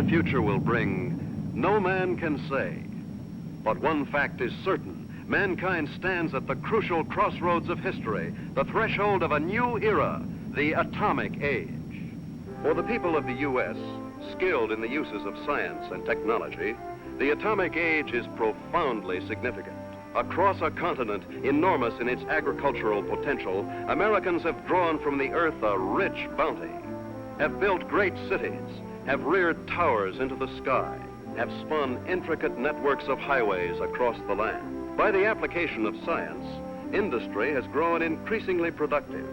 future will bring, no man can say. But one fact is certain. Mankind stands at the crucial crossroads of history, the threshold of a new era, the atomic age. For the people of the U.S., skilled in the uses of science and technology, the atomic age is profoundly significant. Across a continent enormous in its agricultural potential, Americans have drawn from the earth a rich bounty, have built great cities, have reared towers into the sky, have spun intricate networks of highways across the land. By the application of science, industry has grown increasingly productive,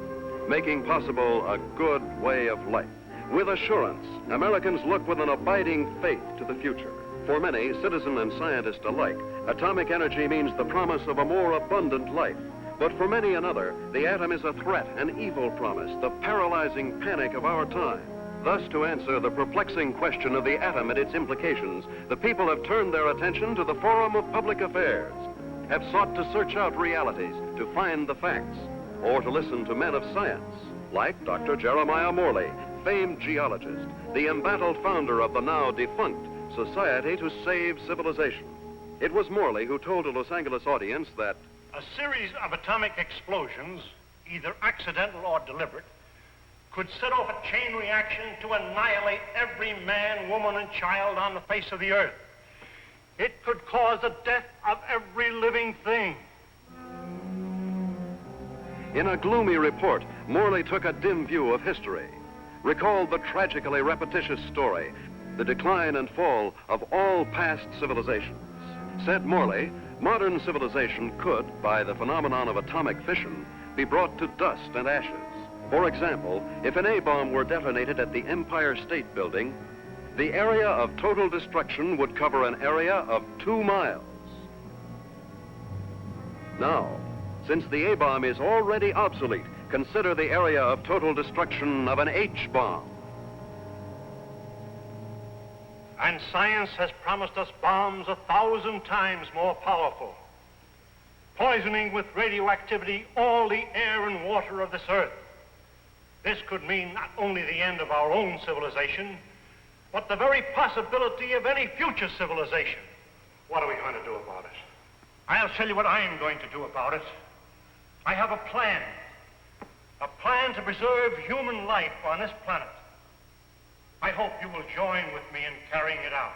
making possible a good way of life. With assurance, Americans look with an abiding faith to the future. For many, citizen and scientist alike, atomic energy means the promise of a more abundant life. But for many another, the atom is a threat, an evil promise, the paralyzing panic of our time. Thus, to answer the perplexing question of the atom and its implications, the people have turned their attention to the forum of public affairs, have sought to search out realities, to find the facts, or to listen to men of science, like Dr. Jeremiah Morley, famed geologist, the embattled founder of the now defunct Society to Save Civilization. It was Morley who told a Los Angeles audience that a series of atomic explosions, either accidental or deliberate, could set off a chain reaction to annihilate every man, woman, and child on the face of the earth. It could cause the death of every living thing. In a gloomy report, Morley took a dim view of history, recalled the tragically repetitious story, the decline and fall of all past civilizations. Said Morley, modern civilization could, by the phenomenon of atomic fission, be brought to dust and ashes. For example, if an A-bomb were detonated at the Empire State Building, the area of total destruction would cover an area of 2 miles. Now, since the A-bomb is already obsolete, consider the area of total destruction of an H-bomb. And science has promised us bombs 1,000 times more powerful, poisoning with radioactivity all the air and water of this earth. This could mean not only the end of our own civilization, but the very possibility of any future civilization. What are we going to do about it? I'll tell you what I am going to do about it. I have a plan to preserve human life on this planet. I hope you will join with me in carrying it out.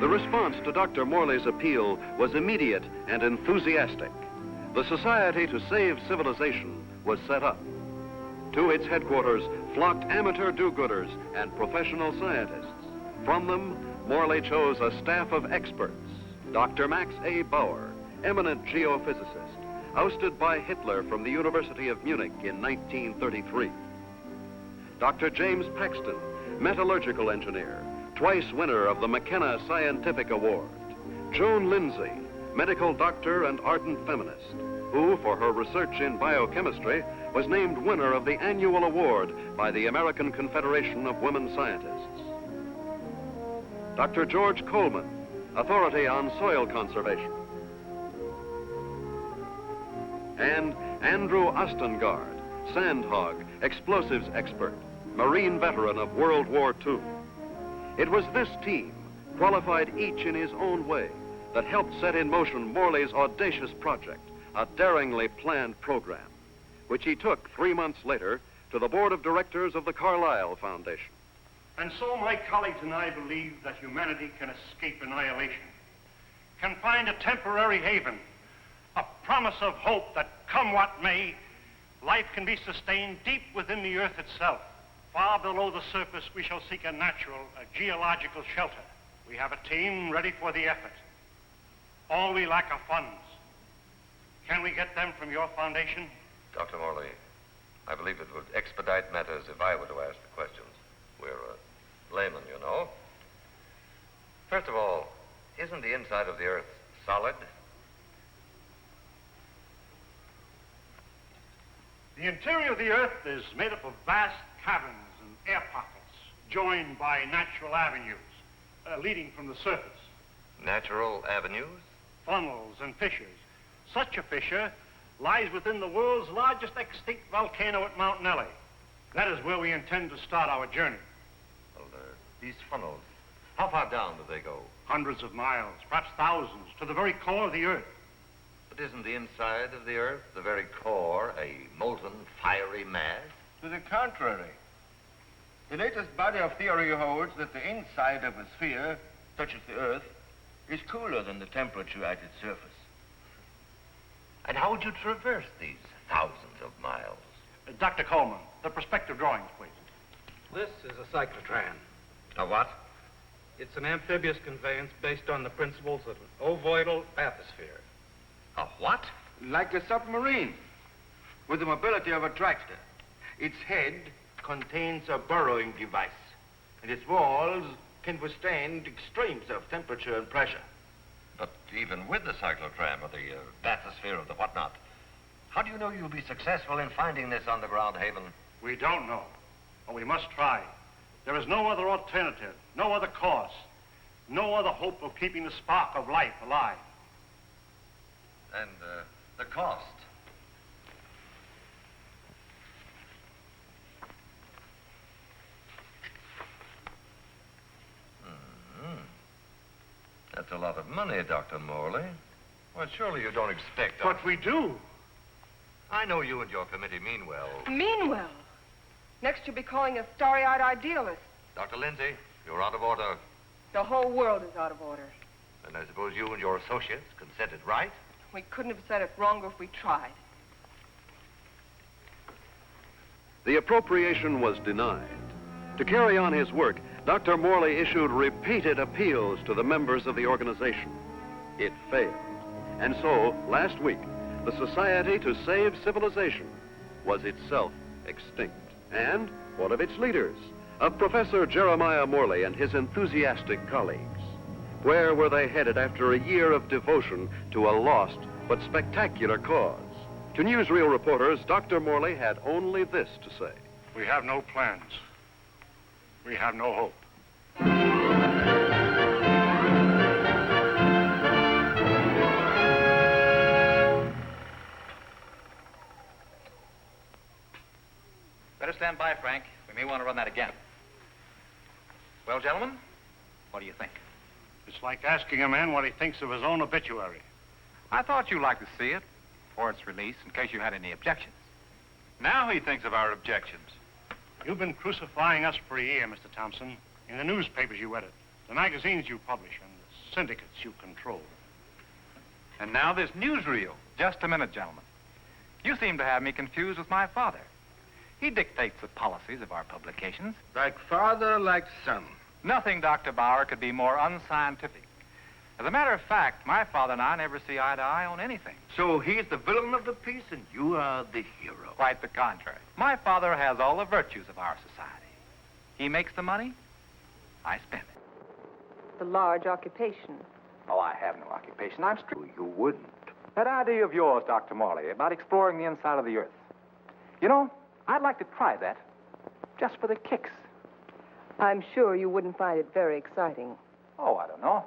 The response to Dr. Morley's appeal was immediate and enthusiastic. The Society to Save Civilization was set up. To its headquarters flocked amateur do-gooders and professional scientists. From them, Morley chose a staff of experts. Dr. Max A. Bauer, eminent geophysicist, ousted by Hitler from the University of Munich in 1933. Dr. James Paxton, metallurgical engineer, twice winner of the McKenna Scientific Award. Joan Lindsey, medical doctor and ardent feminist, who, for her research in biochemistry, was named winner of the annual award by the American Confederation of Women Scientists. Dr. George Coleman, authority on soil conservation. And Andrew Ostengard, sandhog, explosives expert, Marine veteran of World War II. It was this team, qualified each in his own way, that helped set in motion Morley's audacious project, a daringly planned program, which he took 3 months later to the board of directors of the Carlyle Foundation. And so my colleagues and I believe that humanity can escape annihilation, can find a temporary haven, a promise of hope that, come what may, life can be sustained deep within the earth itself. Far below the surface, we shall seek a natural, a geological shelter. We have a team ready for the effort. All we lack are funds. Can we get them from your foundation? Dr. Morley, I believe it would expedite matters if I were to ask the questions. We're laymen, you know. First of all, isn't the inside of the earth solid? The interior of the earth is made up of vast caverns and air pockets, joined by natural avenues leading from the surface. Natural avenues? Funnels and fissures. Such a fissure lies within the world's largest extinct volcano at Mount Nelly. That is where we intend to start our journey. Well, these funnels, how far down do they go? Hundreds of miles, perhaps thousands, to the very core of the Earth. But isn't the inside of the Earth, the very core, a molten, fiery mass? To the contrary. The latest body of theory holds that the inside of a sphere, such as the Earth, is cooler than the temperature at its surface. And how would you traverse these thousands of miles? Dr. Coleman, the perspective drawings, please. This is a cyclotron. A what? It's an amphibious conveyance based on the principles of an ovoidal bathysphere. A what? Like a submarine, with the mobility of a tractor. Its head contains a burrowing device, and its walls can withstand extremes of temperature and pressure. But even with the cyclotram or the bathysphere or the whatnot, how do you know you'll be successful in finding this underground haven? We don't know, but we must try. There is no other alternative, no other course, no other hope of keeping the spark of life alive. And the cost? That's a lot of money, Dr. Morley. Well, surely you don't expect us... But we do. I know you and your committee mean well. Mean well? Next you'll be calling us starry-eyed idealists. Dr. Lindsey, you're out of order. The whole world is out of order. And I suppose you and your associates can set it right? We couldn't have said it wronger if we tried. The appropriation was denied. To carry on his work, Dr. Morley issued repeated appeals to the members of the organization. It failed. And so, last week, the Society to Save Civilization was itself extinct. And one of its leaders, of Professor Jeremiah Morley and his enthusiastic colleagues. Where were they headed after a year of devotion to a lost but spectacular cause? To newsreel reporters, Dr. Morley had only this to say. We have no plans. We have no hope. Better stand by, Frank. We may want to run that again. Well, gentlemen, what do you think? It's like asking a man what he thinks of his own obituary. I thought you'd like to see it, or its release, in case you had any objections. Now he thinks of our objections. You've been crucifying us for a year, Mr. Thompson, in the newspapers you edit, the magazines you publish, and the syndicates you control. And now this newsreel. Just a minute, gentlemen. You seem to have me confused with my father. He dictates the policies of our publications. Like father, like son. Nothing, Dr. Bauer, could be more unscientific. As a matter of fact, my father and I never see eye to eye on anything. So he's the villain of the piece and you are the hero. Quite the contrary. My father has all the virtues of our society. He makes the money, I spend it. It's a large occupation. Oh, I have no occupation. I'm You wouldn't. That idea of yours, Dr. Morley, about exploring the inside of the Earth. You know, I'd like to try that, just for the kicks. I'm sure you wouldn't find it very exciting. Oh, I don't know.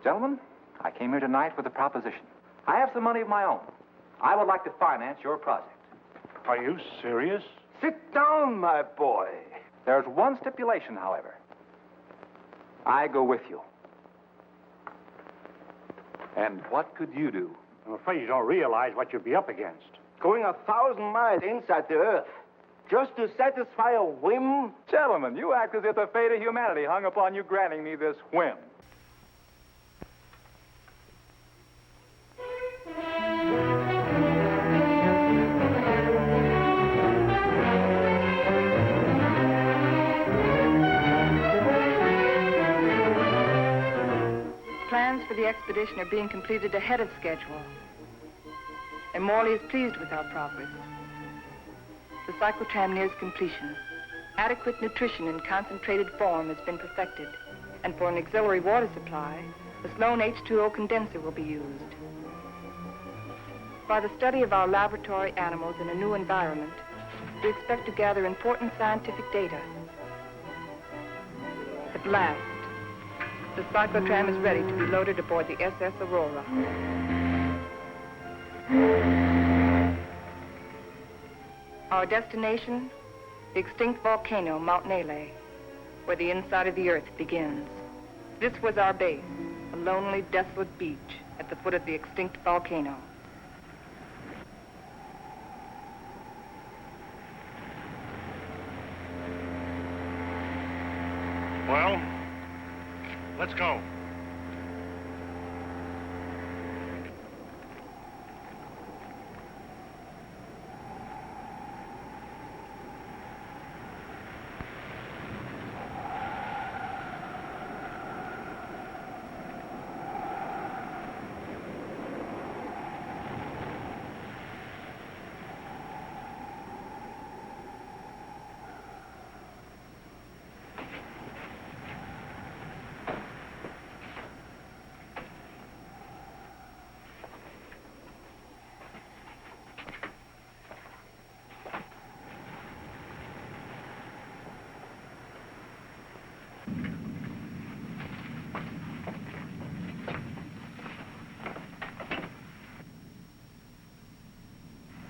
Gentlemen, I came here tonight with a proposition. I have some money of my own. I would like to finance your project. Are you serious? Sit down, my boy. There's one stipulation, however. I go with you. And what could you do? I'm afraid you don't realize what you'd be up against. Going 1,000 miles inside the Earth, just to satisfy a whim? Gentlemen, you act as if the fate of humanity hung upon you granting me this whim. Plans for the expedition are being completed ahead of schedule. And Morley is pleased with our progress. The cyclotram nears completion. Adequate nutrition in concentrated form has been perfected. And for an auxiliary water supply, the Sloan H2O condenser will be used. By the study of our laboratory animals in a new environment, we expect to gather important scientific data. At last, the cyclotram is ready to be loaded aboard the SS Aurora. Our destination, the extinct volcano, Mount Nele, where the inside of the earth begins. This was our base, a lonely, desolate beach at the foot of the extinct volcano. Well, let's go.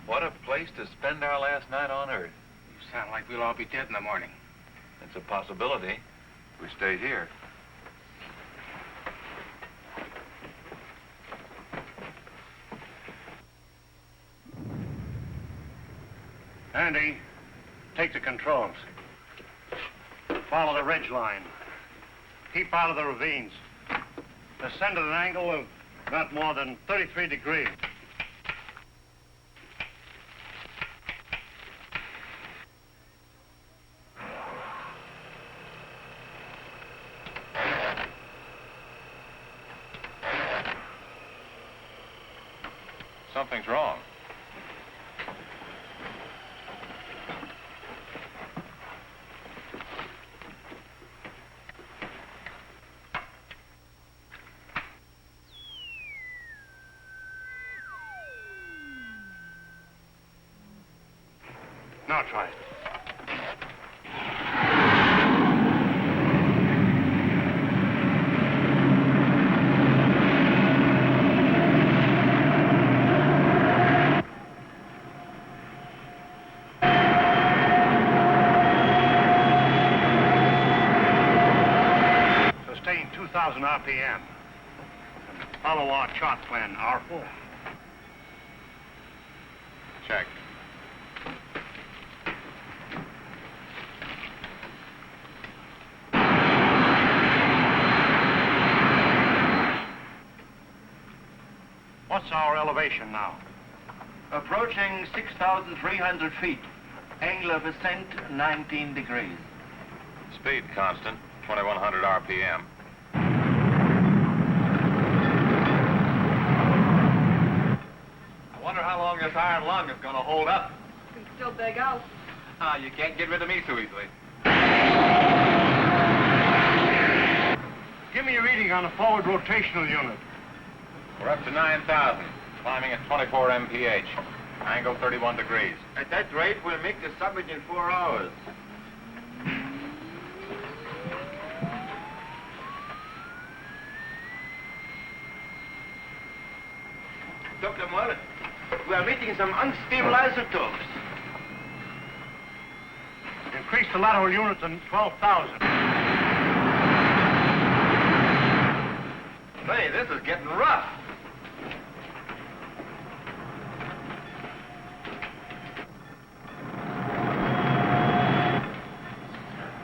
What a place to spend our last night on Earth. You sound like we'll all be dead in the morning. It's a possibility if we stay here. Andy, take the controls. Follow the ridge line. Keep out of the ravines. Ascend at an angle of not more than 33 degrees. Something's wrong. Now try it. Sustain 2,000 RPM. Follow our chart plan, R4. Check. What's our elevation now? Approaching 6,300 feet. Angle of ascent, 19 degrees. Speed constant, 2,100 RPM. I wonder how long this iron lung is going to hold up. You can still beg out. Ah, you can't get rid of me so easily. Give me a reading on the forward rotational unit. We're up to 9,000, climbing at 24 mph. Angle 31 degrees. At that rate, we'll make the summit in 4 hours. Dr. Morley, we are meeting some unstable isotopes. Increase the lateral unit to 12,000. Say, this is getting rough.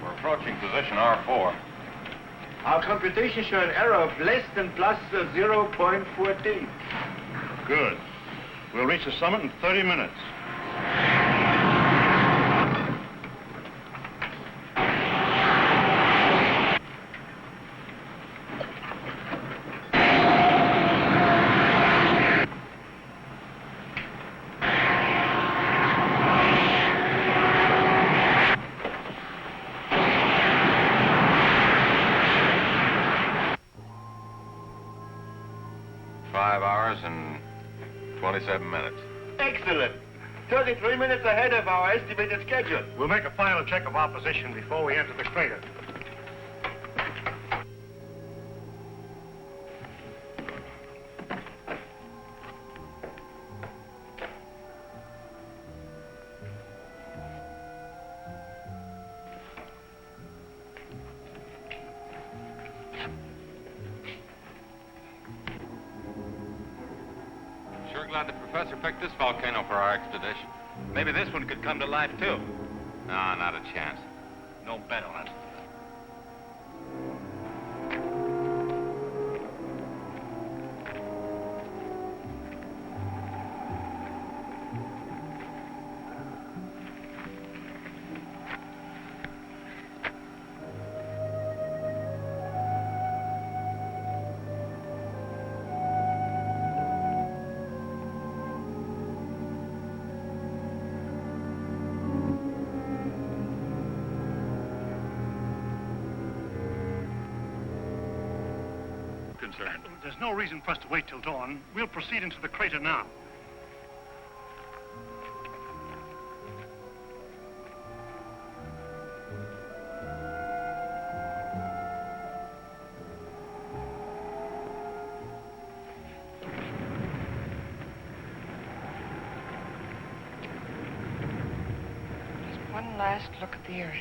We're approaching position R4. Our computations show an error of less than plus 0.14. Good. We'll reach the summit in 30 minutes. And 27 minutes. Excellent. 33 minutes ahead of our estimated schedule. We'll make a final check of our position before we enter the crater. glad the professor picked this volcano for our expedition. Maybe this one could come to life, too. No, not a chance. No bet on it. There's no reason for us to wait till dawn. We'll proceed into the crater now. Just one last look at the earth.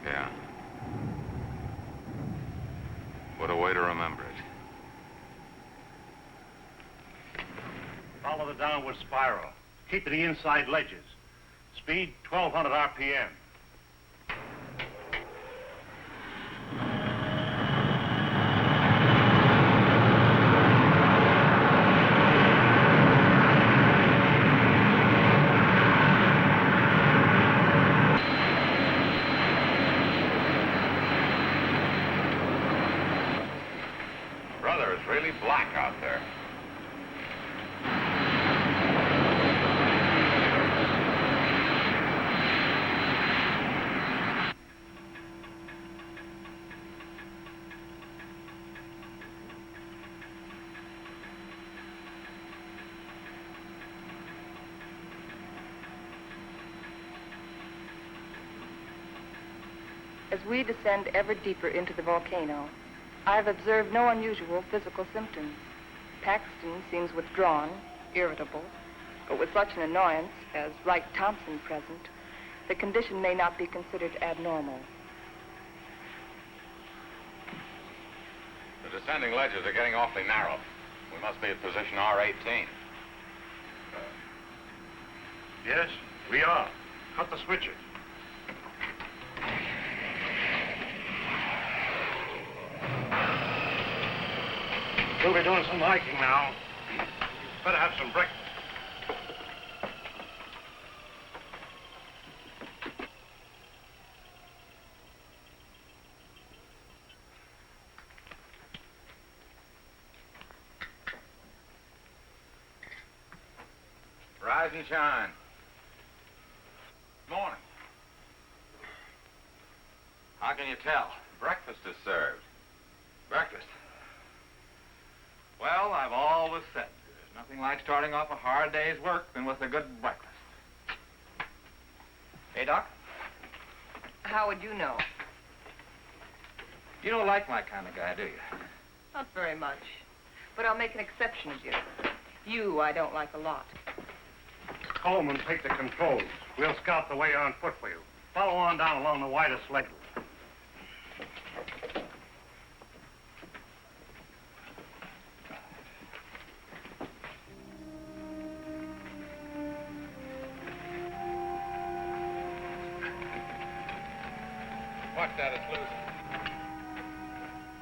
Yeah. What a way to remember it. Follow the downward spiral. Keep to the inside ledges. Speed 1,200 RPM. Brother, it's really black out there. As we descend ever deeper into the volcano, I've observed no unusual physical symptoms. Paxton seems withdrawn, irritable, but with such an annoyance as Wright Thompson present, the condition may not be considered abnormal. The descending ledges are getting awfully narrow. We must be at position R18. Yes, we are. Cut the switches. We'll be doing some hiking now. Better have some breakfast. Rise and shine. Morning. How can you tell? Breakfast is served. Breakfast. Well, I've always said there's nothing like starting off a hard day's work than with a good breakfast. Hey, Doc? How would you know? You don't like my kind of guy, do you? Not very much. But I'll make an exception of you. You I don't like a lot. Coleman, take the controls. We'll scout the way on foot for you. Follow on down along the widest ledge. Watch that, it's loose.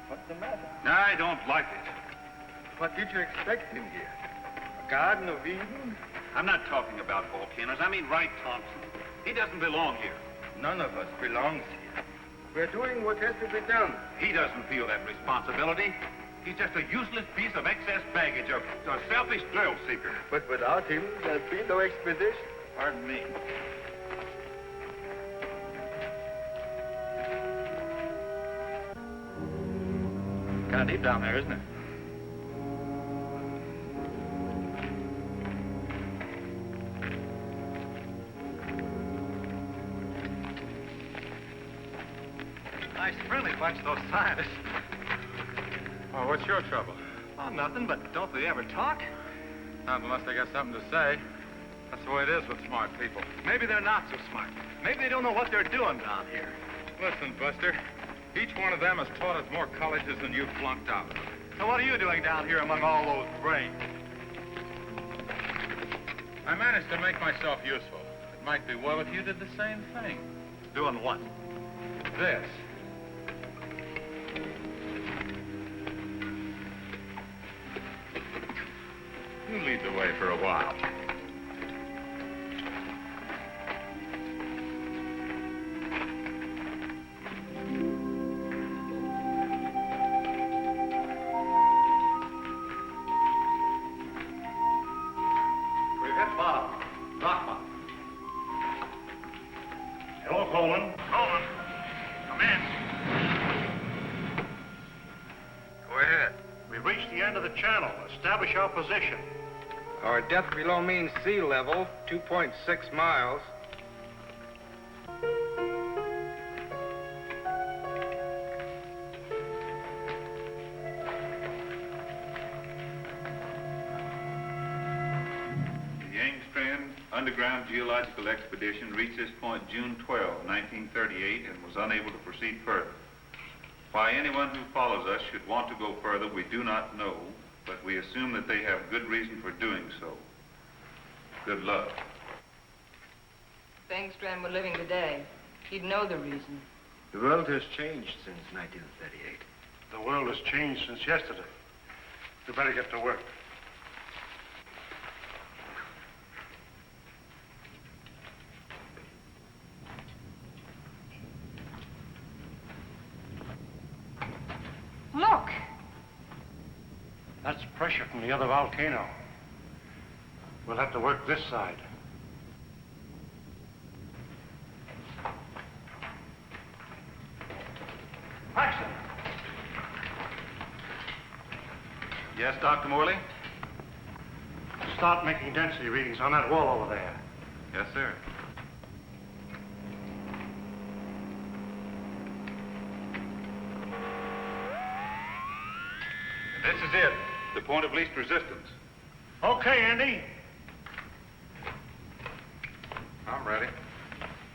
What's the matter? I don't like it. What did you expect in here? A Garden of Eden? I'm not talking about volcanoes. I mean Wright Thompson. He doesn't belong here. None of us belongs here. We're doing what has to be done. He doesn't feel that responsibility. He's just a useless piece of excess baggage, a selfish thrill seeker. But without him, there'd be no expedition. Pardon me. Kind of deep down there, isn't it? Nice friendly bunch, those scientists. Oh, what's your trouble? Oh, nothing, but don't they ever talk? Not unless they got something to say. That's the way it is with smart people. Maybe they're not so smart. Maybe they don't know what they're doing down here. Listen, Buster. Each one of them has taught us more colleges than you've flunked out. So what are you doing down here among all those brains? I managed to make myself useful. It might be well if you did the same thing. Doing what? This. You lead the way for a while. We've hit bottom. Rock bottom. Hello, Coleman. Coleman, come in. Go ahead. We've reached the end of the channel. Establish our position. Our depth below mean sea level, 2.6 miles. The Angstrom Underground Geological Expedition reached this point June 12, 1938, and was unable to proceed further. Why anyone who follows us should want to go further, we do not know, but we assume that they have good reason for doing so. Good luck. If Engstrand were living today, he'd know the reason. The world has changed since 1938. The world has changed since yesterday. We better get to work. Look! That's pressure from the other volcano. We'll have to work this side. Paxton! Yes, Dr. Morley? Start making density readings on that wall over there. Yes, sir. This is it, the point of least resistance. Okay, Andy. I'm ready.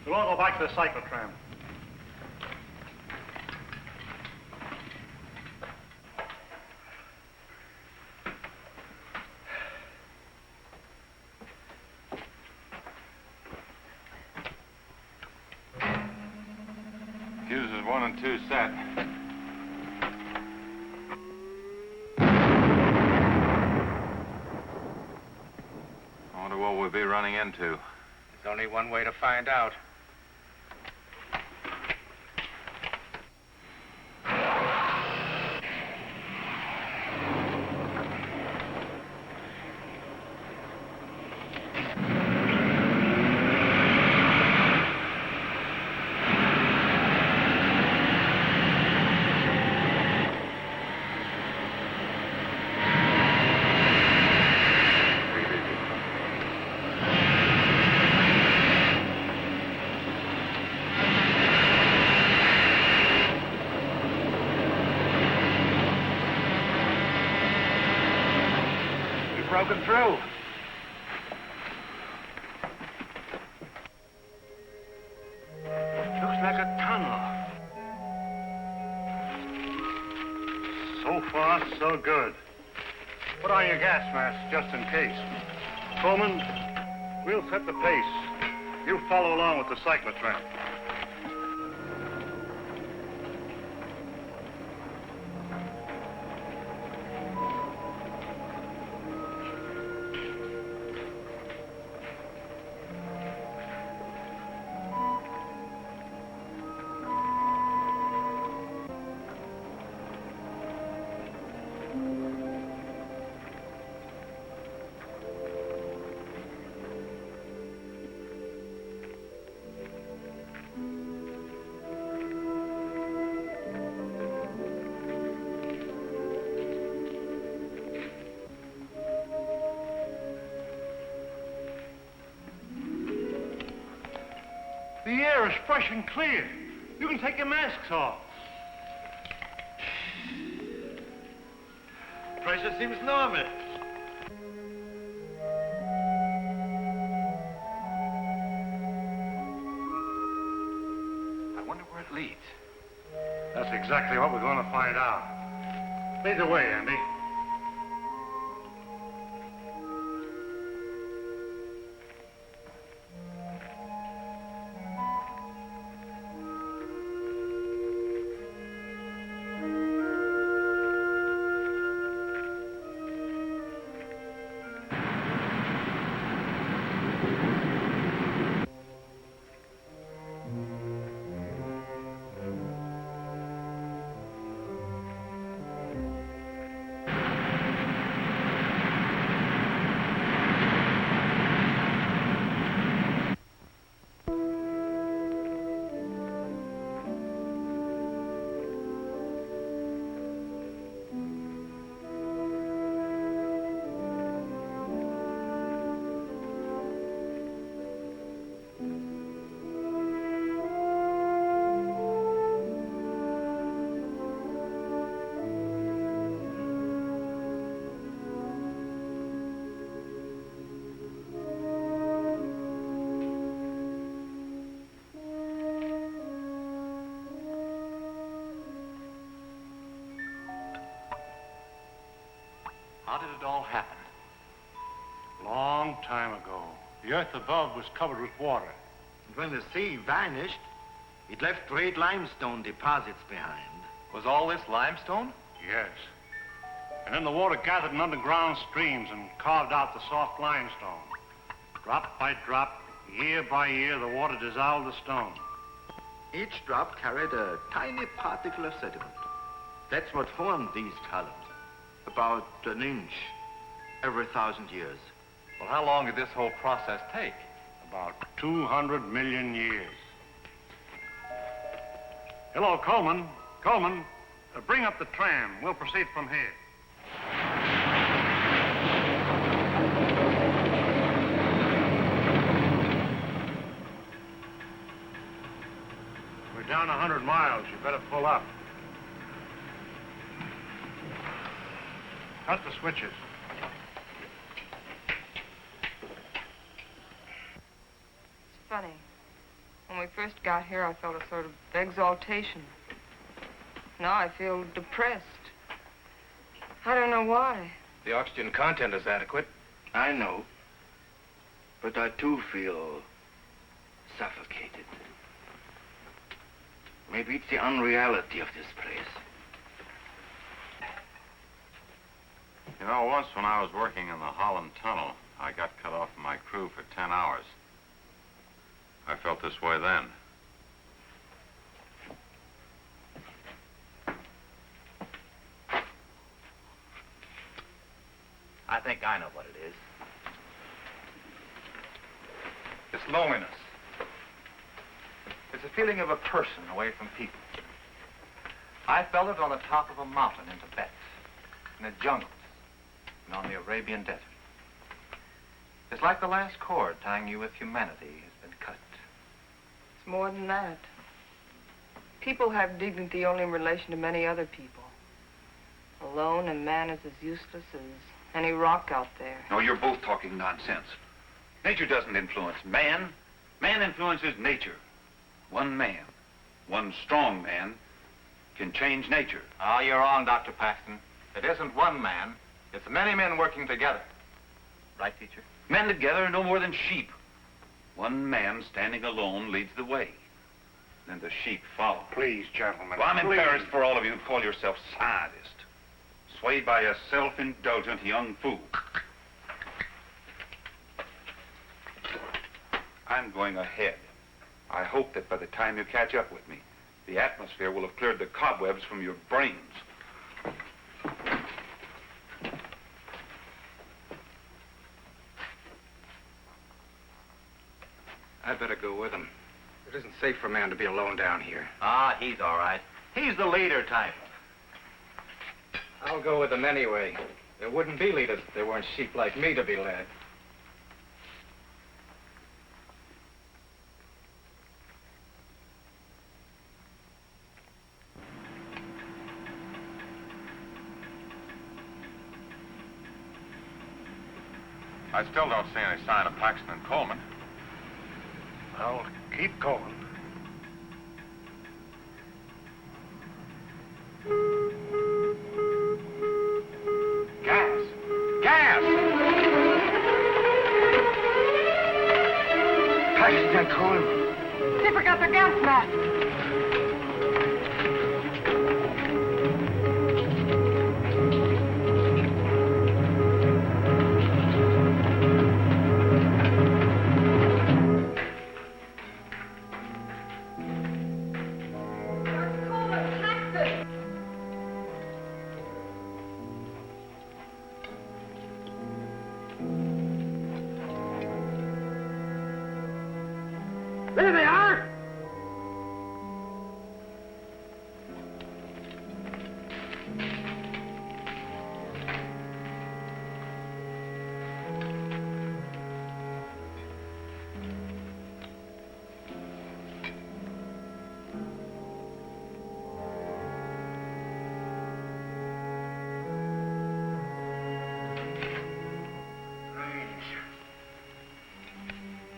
We'll all go back to the cyclotram. Fuses 1 and 2 set. I wonder what we'll be running into. There's only one way to find out. Broken through. Looks like a tunnel. So far, so good. Put on your gas mask just in case. Coleman, we'll set the pace. You follow along with the cyclotram. The air is fresh and clear. You can take your masks off. Pressure seems normal. I wonder where it leads. That's exactly what we're going to find out. Lead the way, Andy. How did it all happen? Long time ago, the earth above was covered with water. And when the sea vanished, it left great limestone deposits behind. Was all this limestone? Yes. And then the water gathered in underground streams and carved out the soft limestone. Drop by drop, year by year, the water dissolved the stone. Each drop carried a tiny particle of sediment. That's what formed these columns. About an inch every 1,000 years. Well, how long did this whole process take? About 200 million years. Hello, Coleman. Coleman, bring up the tram. We'll proceed from here. We're down 100 miles. You better pull up. Cut the switches. It's funny. When we first got here, I felt a sort of exaltation. Now I feel depressed. I don't know why. The oxygen content is adequate. I know. But I too feel suffocated. Maybe it's the unreality of this place. You know, once when I was working in the Holland Tunnel, I got cut off from my crew for 10 hours. I felt this way then. I think I know what it is. It's loneliness. It's a feeling of a person away from people. I felt it on the top of a mountain in Tibet, in the jungles, and on the Arabian desert. It's like the last cord tying you with humanity has been cut. It's more than that. People have dignity only in relation to many other people. Alone, a man is as useless as any rock out there. No, you're both talking nonsense. Nature doesn't influence man. Man influences nature. One man, one strong man, can change nature. Oh, you're wrong, Dr. Paxton. It isn't one man. It's many men working together. Right, teacher? Men together are no more than sheep. One man standing alone leads the way. Then the sheep follow. Please, gentlemen. Well, I'm please. embarrassed for all of you who call yourselves scientists. Swayed by a self-indulgent young fool. I'm going ahead. I hope that by the time you catch up with me, the atmosphere will have cleared the cobwebs from your brains. I'd better go with him. It isn't safe for a man to be alone down here. Ah, he's all right. He's the leader type. I'll go with them anyway. There wouldn't be leaders if there weren't sheep like me to be led. I still don't see any sign of Paxton and Coleman. Well, keep going. Gas! Gas! Paxton and Coleman. They forgot their gas mask. There they are!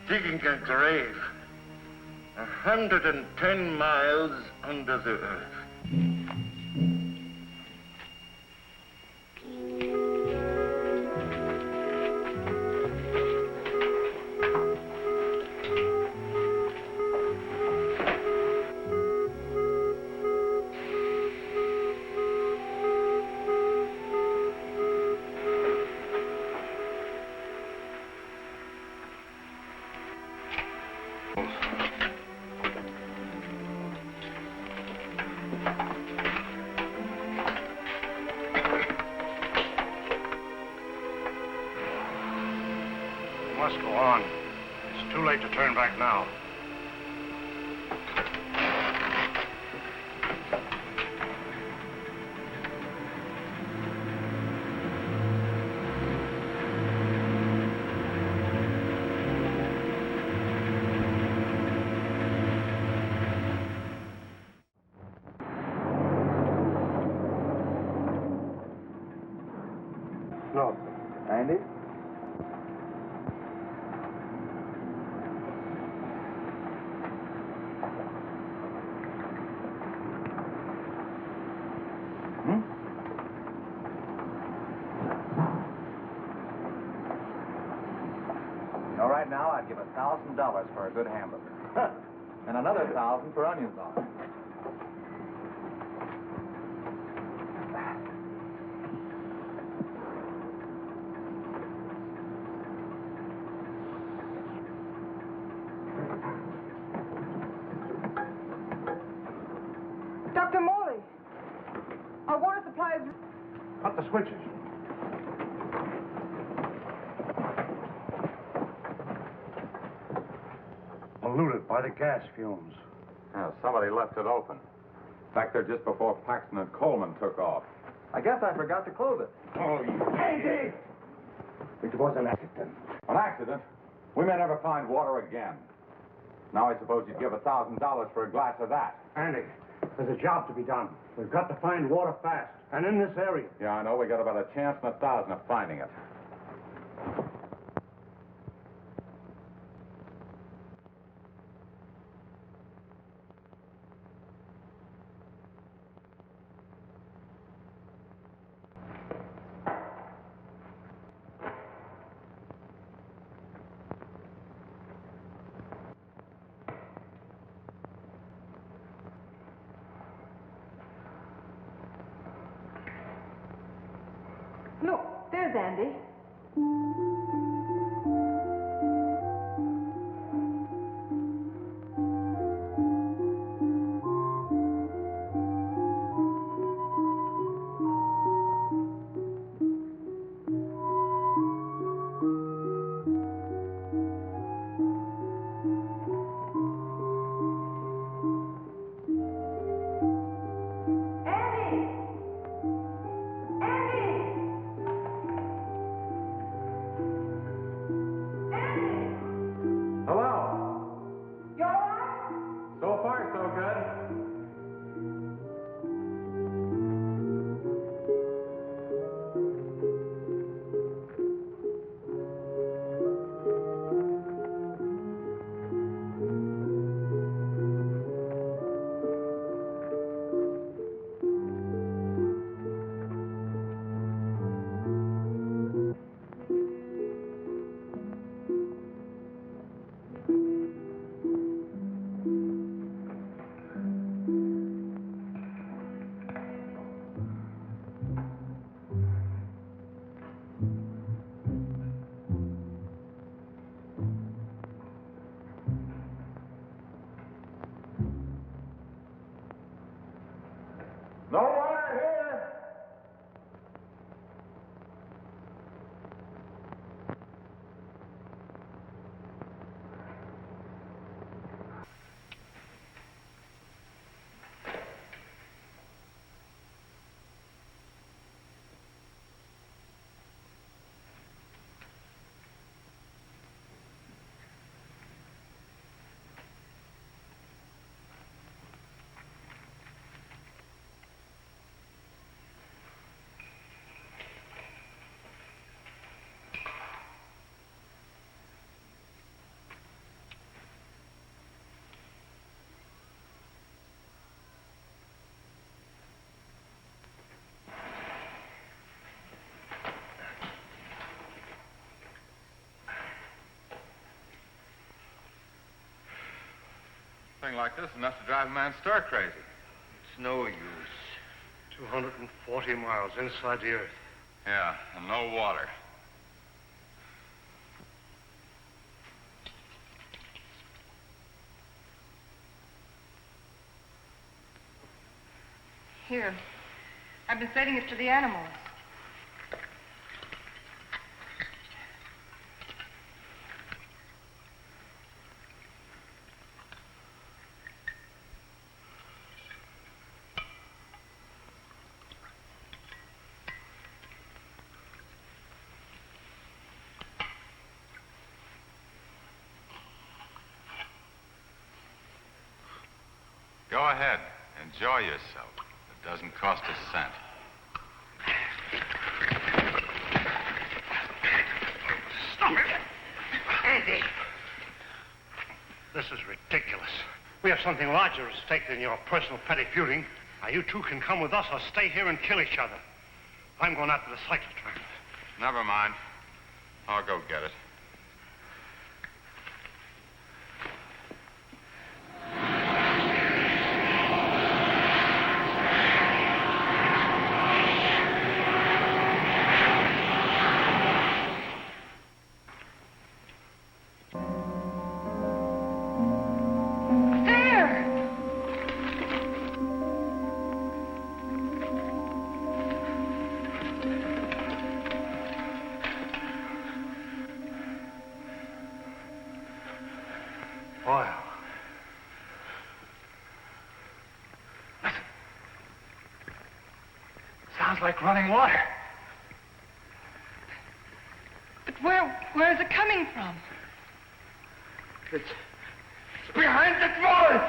Digging a grave 110 miles under the earth. must go on. It's too late to turn back now. No. Andy? All right, now I'd give $1,000 for a good hamburger. And another 1,000 for onions on it. Dr. Morley, our water supply is... Cut the switches. Polluted by the gas fumes. Yeah, somebody left it open. Back there just before Paxton and Coleman took off. I guess I forgot to close it. Oh, Andy! It was an accident. An accident? We may never find water again. Now I suppose you'd give $1,000 for a glass of that. Andy, there's a job to be done. We've got to find water fast, and in this area. Yeah, I know. We got about a chance in 1,000 of finding it. Look, there's Andy. No water here! Thing like this enough to drive a man stir crazy. It's no use. 240 miles inside the earth. Yeah, and no water. Here. I've been sending it to the animals. Go ahead. Enjoy yourself. It doesn't cost a cent. Stop it! Andy! This is ridiculous. We have something larger at stake than your personal petty feuding. Now, you two can come with us or stay here and kill each other. I'm going after the cyclotron. Never mind. I'll go get it. Like running water. But where is it coming from? It's behind the wall.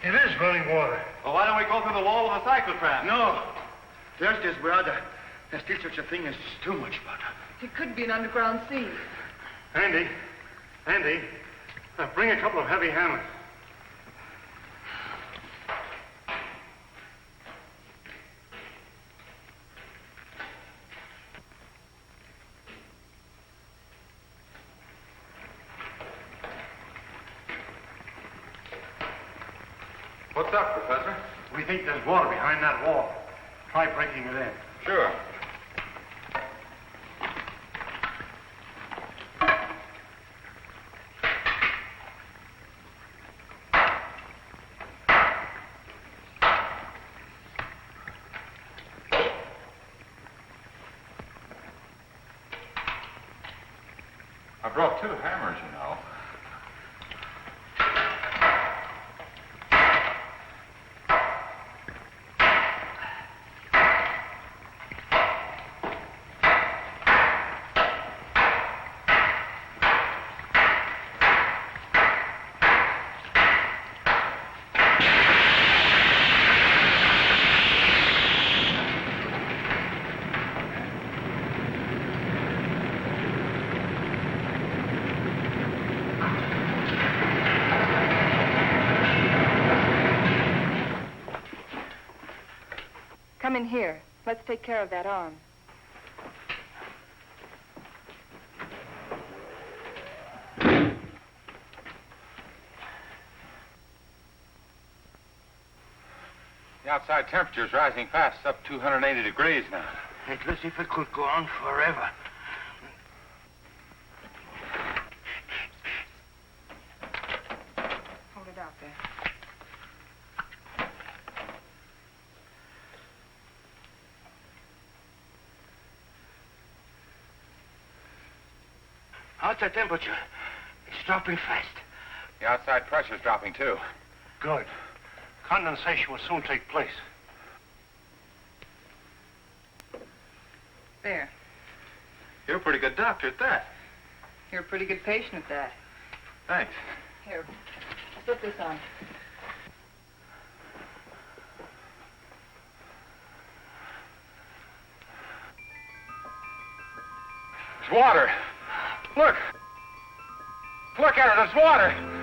It is running water. Well, why don't we go through the wall with a cyclotron? No. There's this brother. There's still such a thing as too much butter. It could be an underground sea. Andy, bring a couple of heavy hammers. What's up, Professor? We think there's water behind that wall. Try breaking it in. Sure. I brought 2 hammers, you know. Come in here. Let's take care of that arm. The outside temperature's rising fast. It's up 280 degrees now. It looks as if it could go on forever. Hold it out there. Outside temperature. It's dropping fast. The outside pressure's dropping, too. Good. Condensation will soon take place. There. You're a pretty good doctor at that. You're a pretty good patient at that. Thanks. Here, slip this on. It's water. Look. Look at it. It's water.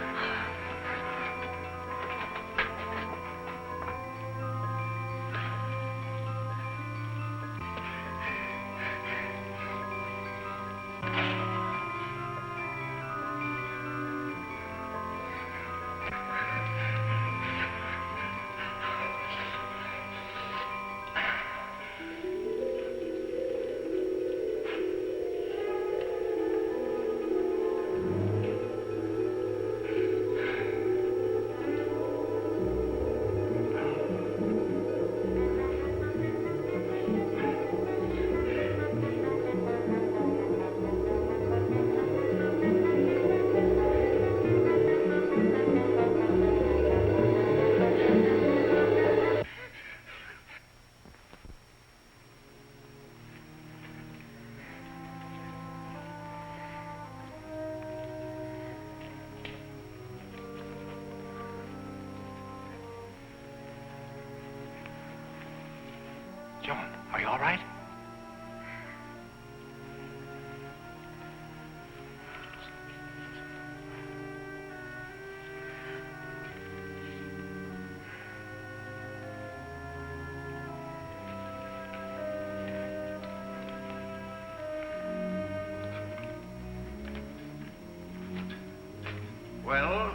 Joan, are you all right? Well,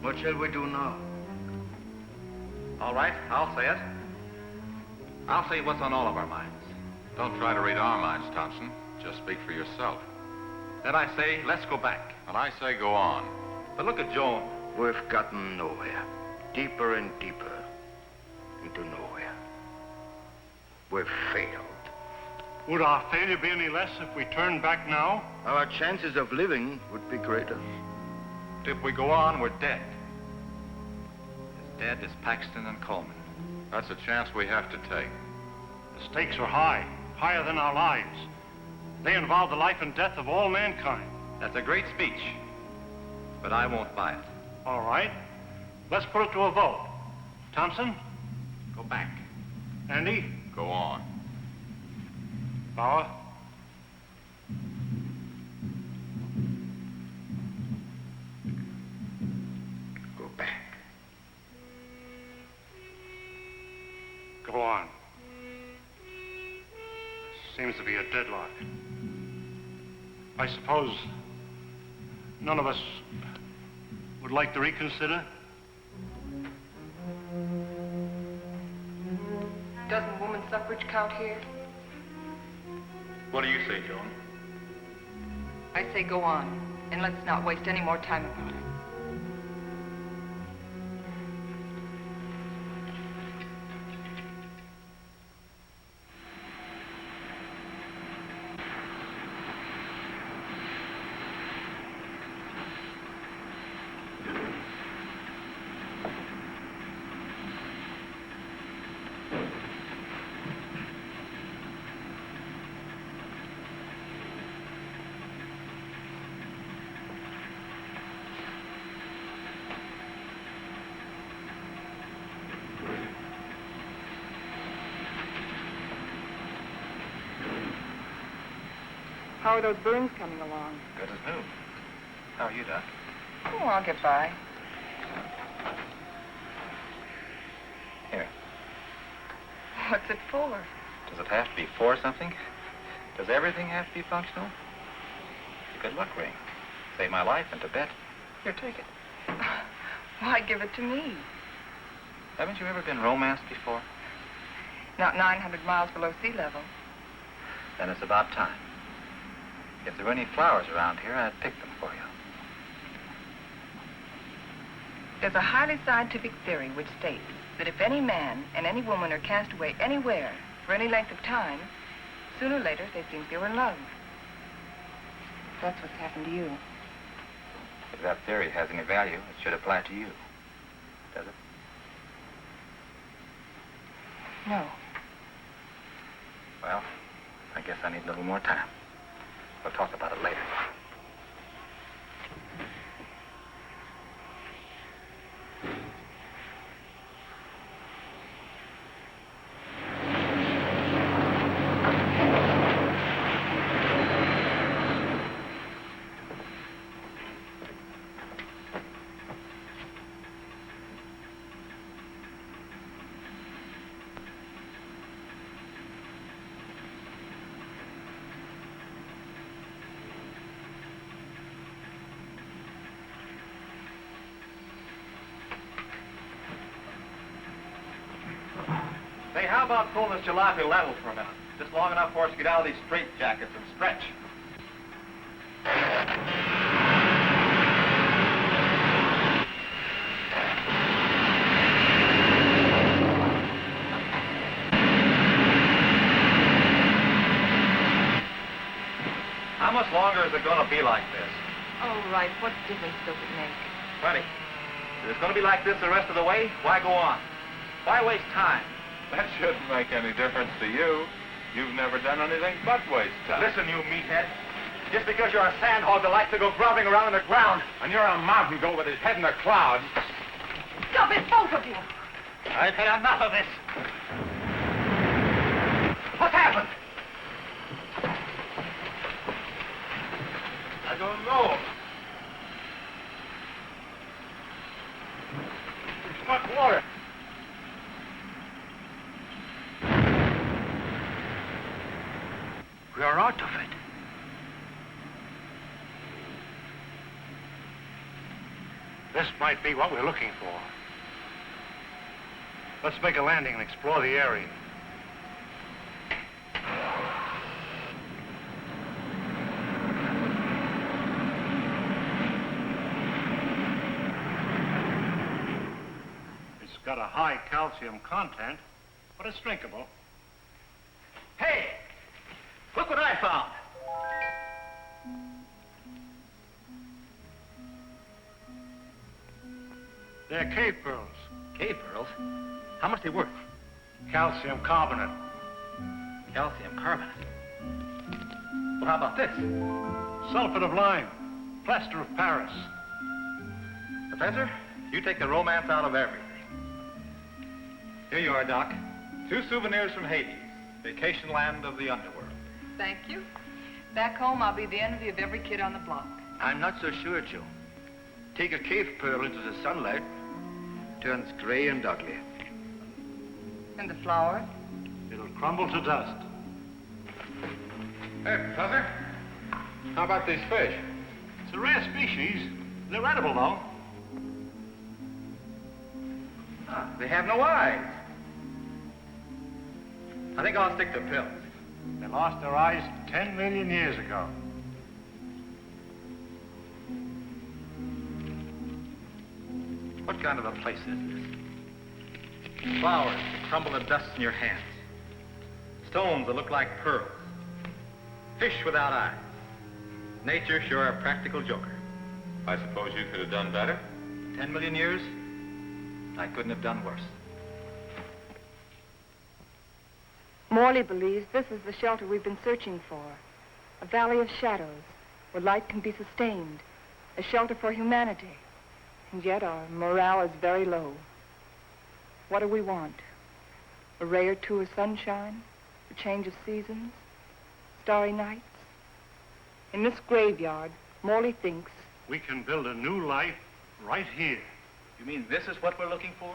what shall we do now? All right, I'll say it. I'll say what's on all of our minds. Don't try to read our minds, Thompson. Just speak for yourself. Then I say, let's go back. And I say go on. But look at Joan. We've gotten nowhere. Deeper and deeper into nowhere. We've failed. Would our failure be any less if we turned back now? Our chances of living would be greater. If we go on, we're dead. As dead as Paxton and Coleman. That's a chance we have to take. The stakes are high, higher than our lives. They involve the life and death of all mankind. That's a great speech, but I won't buy it. All right, let's put it to a vote. Thompson? Go back. Andy? Go on. Bauer? Go back. Go on. Seems to be a deadlock. I suppose none of us would like to reconsider? Doesn't woman suffrage count here? What do you say, Joan? I say go on, and let's not waste any more time about it. How are those burns coming along? Good as new. How are you, Doc? Oh, I'll get by. Here. What's it for? Does it have to be for something? Does everything have to be functional? It's a good luck ring. Saved my life in Tibet. Here, take it. Why give it to me? Haven't you ever been romanced before? Not 900 miles below sea level. Then it's about time. If there were any flowers around here, I'd pick them for you. There's a highly scientific theory which states that if any man and any woman are cast away anywhere for any length of time, sooner or later they think they were in love. That's what's happened to you. If that theory has any value, it should apply to you. Does it? No. Well, I guess I need a little more time. We'll talk about it later. Say, how about pulling this jalopy level for a minute? Just long enough for us to get out of these straitjackets and stretch. How much longer is it going to be like this? Oh, Wright, what difference does it make? Plenty. If it's going to be like this the rest of the way, why go on? Why waste time? That shouldn't make any difference to you. You've never done anything but waste time. Listen, you meathead. Just because you're a sandhog that likes to go grubbing around in the ground. And you're a mountain goat with his head in the clouds. Stop it, both of you! I've had enough of this. What happened? I don't know. It's not water. We are out of it. This might be what we're looking for. Let's make a landing and explore the area. It's got a high calcium content, but it's drinkable. Hey! Look what I found. They're cave pearls. Cave pearls? How much they worth? Calcium carbonate. Calcium carbonate. Well, how about this? Sulfate of lime. Plaster of Paris. Professor, you take the romance out of everything. Here you are, Doc. 2 souvenirs from Hades, vacation land of the underworld. Thank you. Back home, I'll be the envy of every kid on the block. I'm not so sure, Joe. Take a cave pearl into the sunlight, turns gray and ugly. And the flower? It'll crumble to dust. Hey, Professor. How about these fish? It's a rare species. They're edible, though. They have no eyes. I think I'll stick to pills. They lost their eyes 10 million years ago. What kind of a place is this? Flowers that crumble to dust in your hands. Stones that look like pearls. Fish without eyes. Nature sure a practical joker. I suppose you could have done better? 10 million years, I couldn't have done worse. Morley believes this is the shelter we've been searching for. A valley of shadows where light can be sustained. A shelter for humanity. And yet our morale is very low. What do we want? A ray or two of sunshine? A change of seasons? Starry nights? In this graveyard, Morley thinks We can build a new life right here. You mean this is what we're looking for?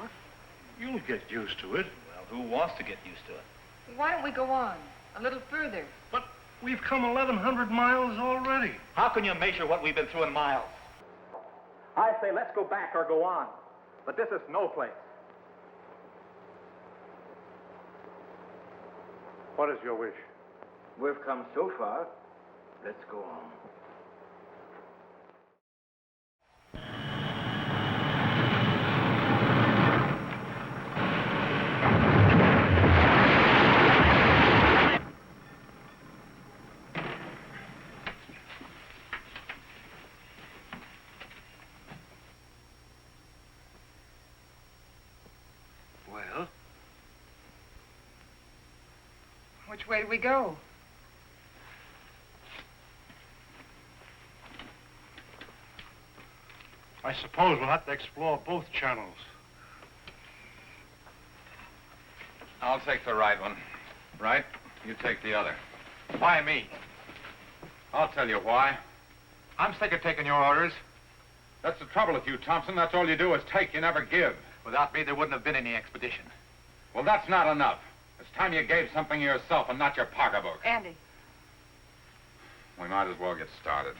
You'll get used to it. Well, who wants to get used to it? Why don't we go on? A little further. But we've come 1,100 miles already. How can you measure what we've been through in miles? I say let's go back or go on. But this is no place. What is your wish? We've come so far, let's go on. Well? Which way do we go? I suppose we'll have to explore both channels. I'll take the right one. Right? You take the other. Why me? I'll tell you why. I'm sick of taking your orders. That's the trouble with you, Thompson. That's all you do is take, you never give. Without me, there wouldn't have been any expedition. Well, that's not enough. It's time you gave something yourself and not your pocketbook. Andy. We might as well get started.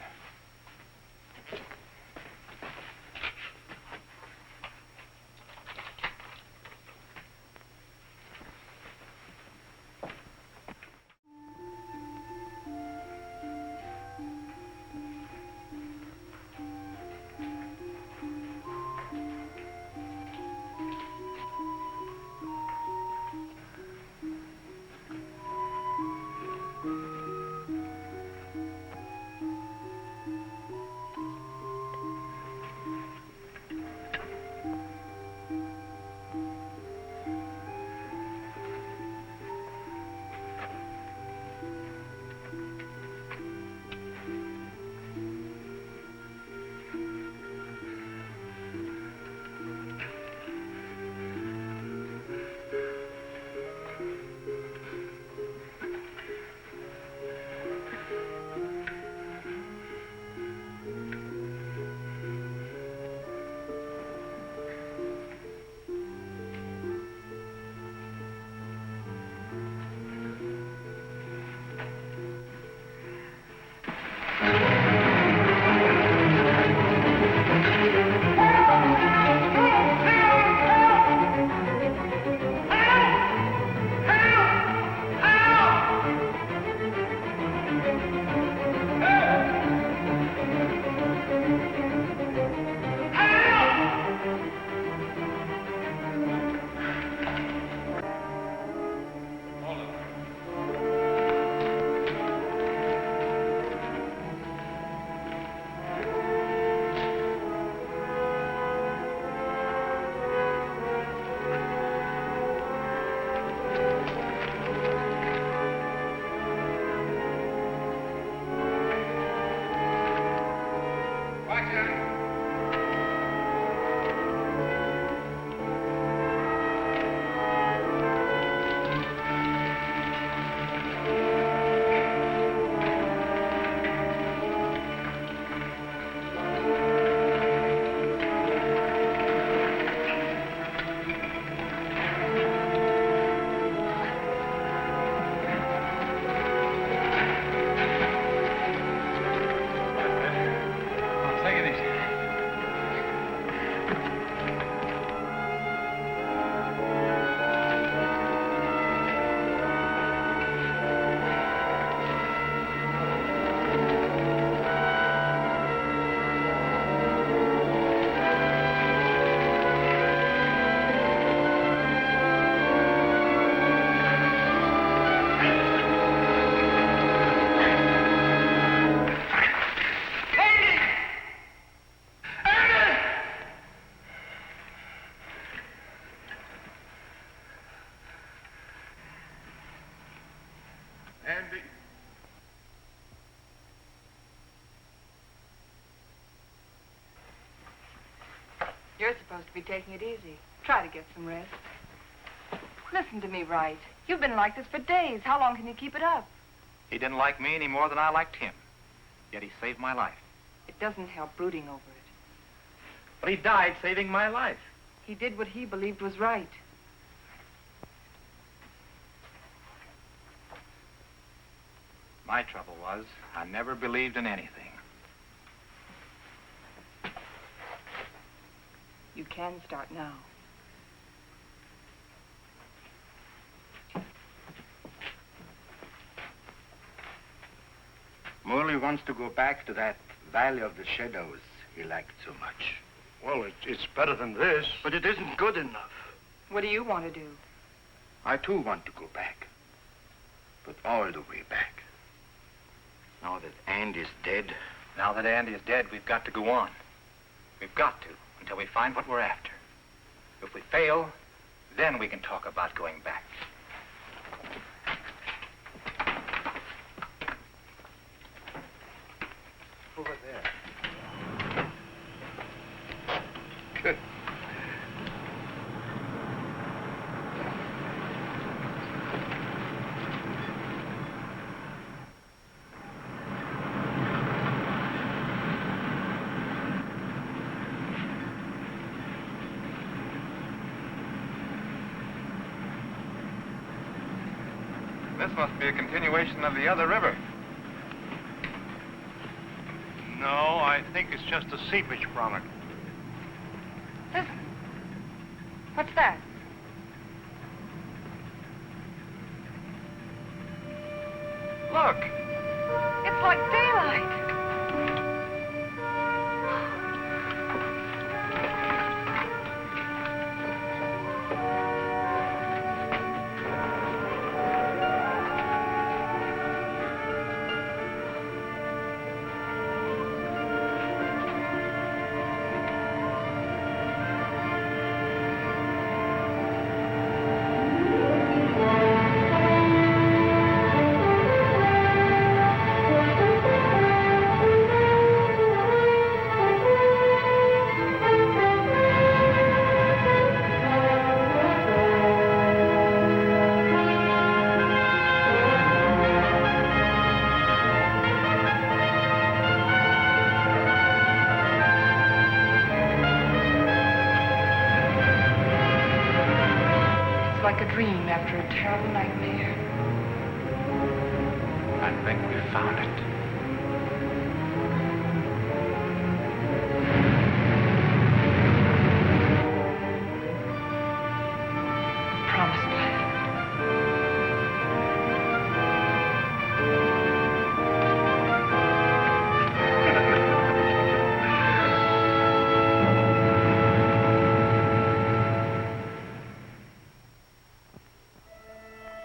Handley. You're supposed to be taking it easy. Try to get some rest. Listen to me, Wright. You've been like this for days. How long can you keep it up? He didn't like me any more than I liked him. Yet he saved my life. It doesn't help brooding over it. But he died saving my life. He did what he believed was right. My trouble was, I never believed in anything. You can start now. Morley wants to go back to that Valley of the Shadows he liked so much. Well, it's better than this. But it isn't good enough. What do you want to do? I, too, want to go back. But all the way back. Now that Andy's dead. Now that Andy is dead, we've got to go on. We've got to, until we find what we're after. If we fail, then we can talk about going back. Over there. Good. This must be a continuation of the other river. No, I think it's just a seepage from it. Listen. What's that? Look! It's like daylight. Like a dream after a terrible nightmare. I think we found it. Promised land.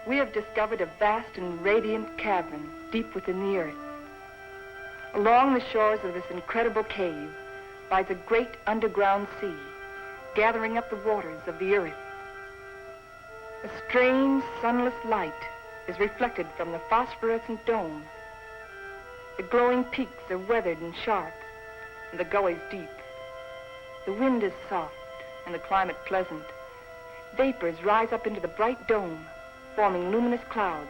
We have discovered a vast and radiant cavern deep within the earth. Along the shores of this incredible cave lies a great underground sea, gathering up the waters of the earth. A strange, sunless light is reflected from the phosphorescent dome. The glowing peaks are weathered and sharp, and the gullies deep. The wind is soft, and the climate pleasant. Vapors rise up into the bright dome, forming luminous clouds.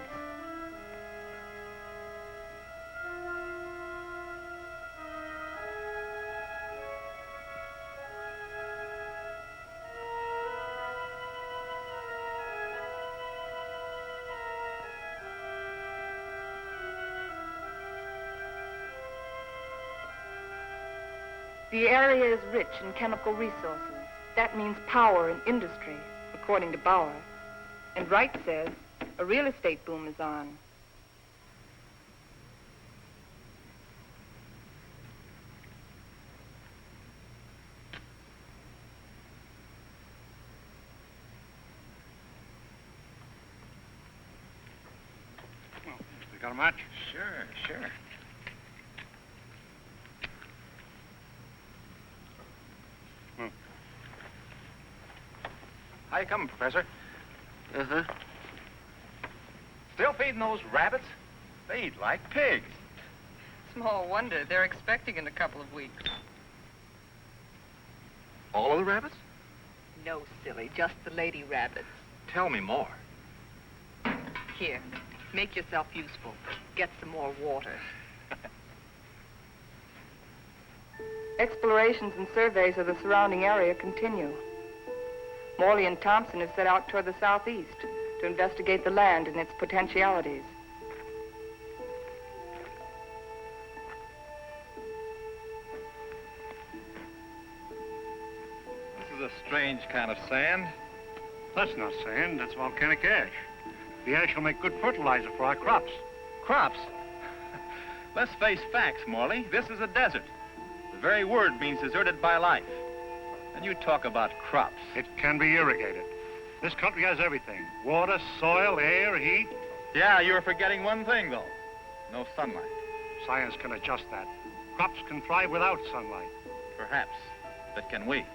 The area is rich in chemical resources. That means power and industry, according to Bauer. And Wright says a real estate boom is on. You got a match? Sure. How you coming, Professor? Uh-huh. Still feeling afraid, and those rabbits, they eat like pigs. Small wonder. They're expecting in a couple of weeks. All of the rabbits? No, silly. Just the lady rabbits. Tell me more. Here, make yourself useful. Get some more water. Explorations and surveys of the surrounding area continue. Morley and Thompson have set out toward the southeast to investigate the land and its potentialities. This is a strange kind of sand. That's not sand, that's volcanic ash. The ash will make good fertilizer for our crops. Crops? Let's face facts, Morley. This is a desert. The very word means deserted by life. And you talk about crops. It can be irrigated. This country has everything. Water, soil, air, heat. Yeah, you're forgetting one thing, though. No sunlight. Science can adjust that. Crops can thrive without sunlight. Perhaps. But can we?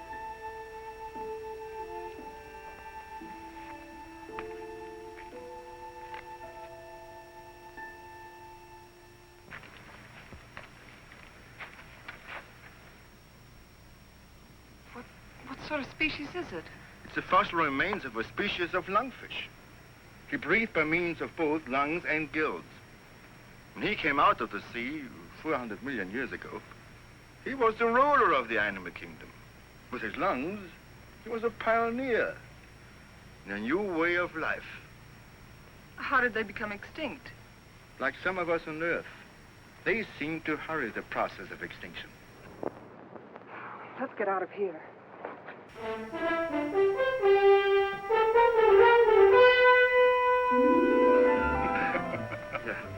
What sort of species is it? It's the fossil remains of a species of lungfish. He breathed by means of both lungs and gills. When he came out of the sea 400 million years ago, he was the ruler of the animal kingdom. With his lungs, he was a pioneer in a new way of life. How did they become extinct? Like some of us on Earth, they seem to hurry the process of extinction. Let's get out of here.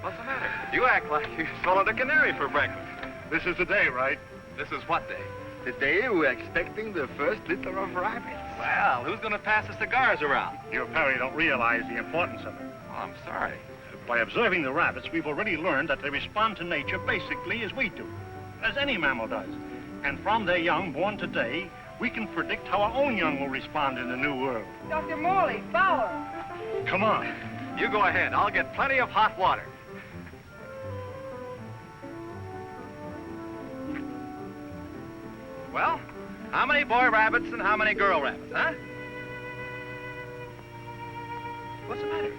What's the matter? You act like you swallowed a canary for breakfast. This is the day, Wright. This is what day? The day we're expecting the first litter of rabbits. Well, who's going to pass the cigars around? You apparently don't realize the importance of it. Oh, I'm sorry. By observing the rabbits, we've already learned that they respond to nature basically as we do, as any mammal does. And from their young born today, we can predict how our own young will respond in the new world. Dr. Morley, Bauer. Come on. You go ahead. I'll get plenty of hot water. Well, how many boy rabbits and how many girl rabbits, huh? What's the matter?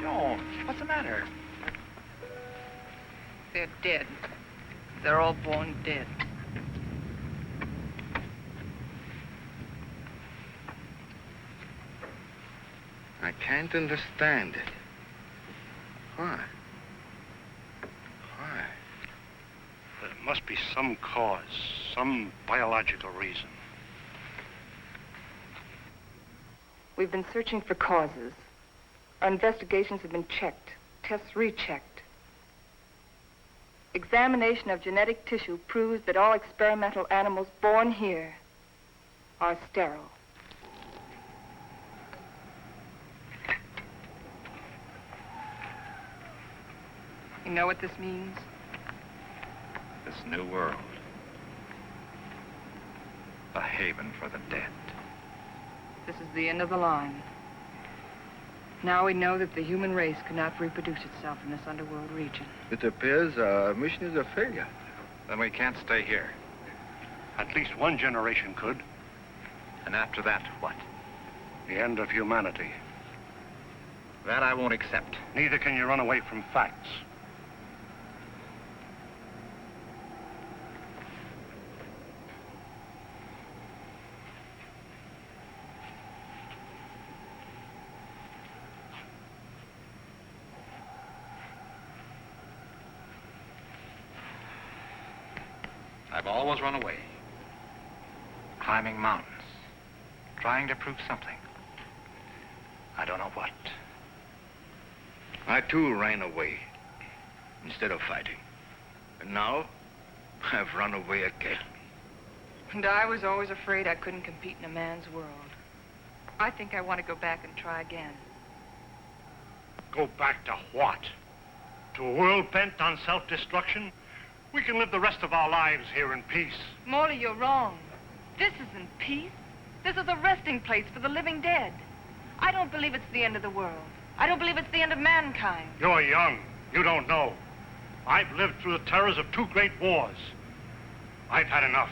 Joan, what's the matter? They're dead. They're all born dead. I can't understand it. Why? Why? There must be some cause, some biological reason. We've been searching for causes. Our investigations have been checked, tests rechecked. Examination of genetic tissue proves that all experimental animals born here are sterile. You know what this means? This new world. A haven for the dead. This is the end of the line. Now we know that the human race cannot reproduce itself in this underworld region. It appears our mission is a failure. Then we can't stay here. At least one generation could. And after that, what? The end of humanity. That I won't accept. Neither can you run away from facts. I've always run away. Climbing mountains. Trying to prove something. I don't know what. I, too, ran away instead of fighting. And now, I've run away again. And I was always afraid I couldn't compete in a man's world. I think I want to go back and try again. Go back to what? To a world bent on self-destruction? We can live the rest of our lives here in peace. Morley, you're wrong. This isn't peace. This is a resting place for the living dead. I don't believe it's the end of the world. I don't believe it's the end of mankind. You're young. You don't know. I've lived through the terrors of 2 great wars. I've had enough.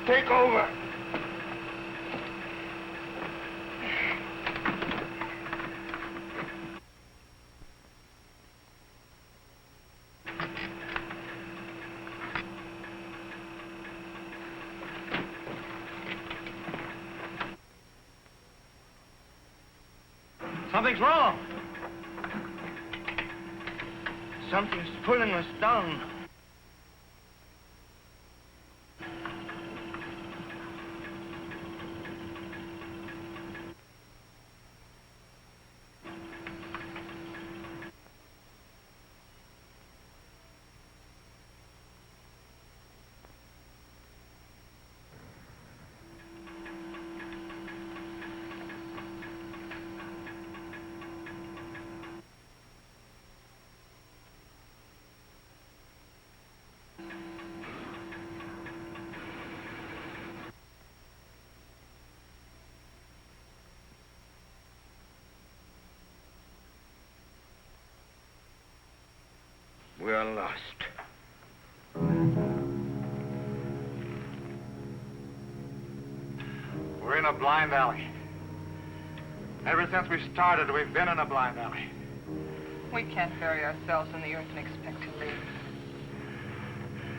Take over. Something's wrong. Something's pulling us down. We are lost. We're in a blind alley. Ever since we started, we've been in a blind alley. We can't bury ourselves in the earth and expect to live.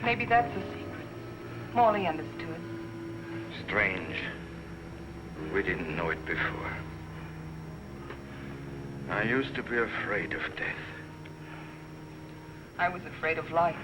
Maybe that's the secret. Morley understood. Strange. We didn't know it before. I used to be afraid of death. I was afraid of life.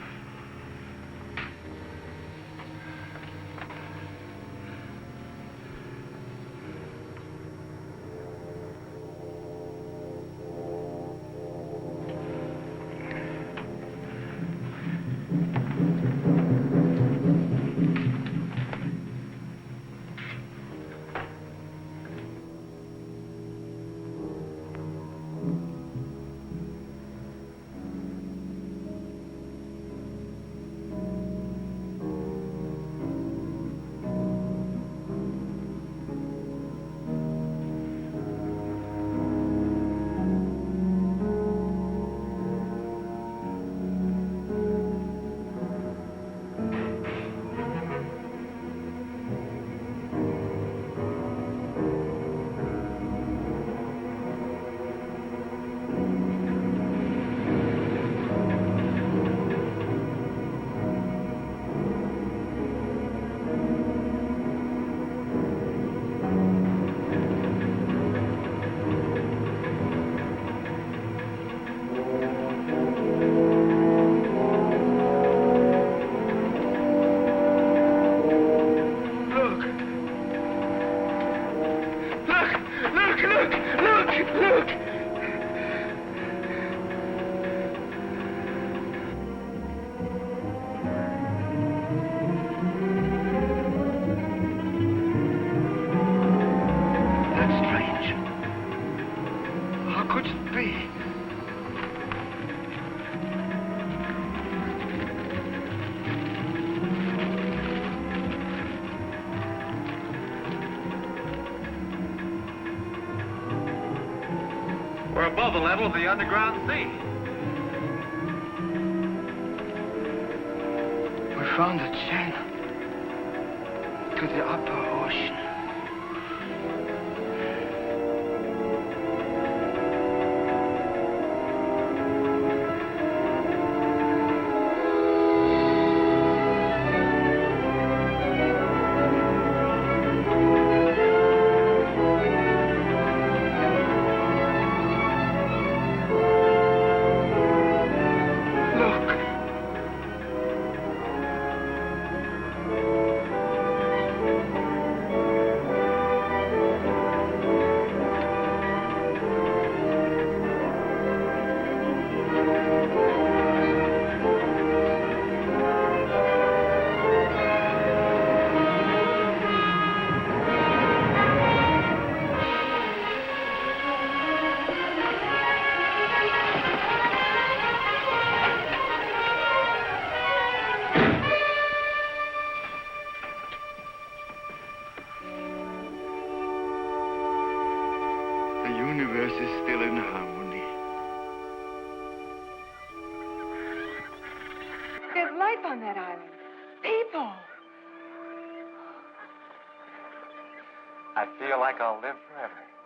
We're above the level of the underground sea. We found a channel to the upper ocean. On that island. People. I feel like I'll live forever.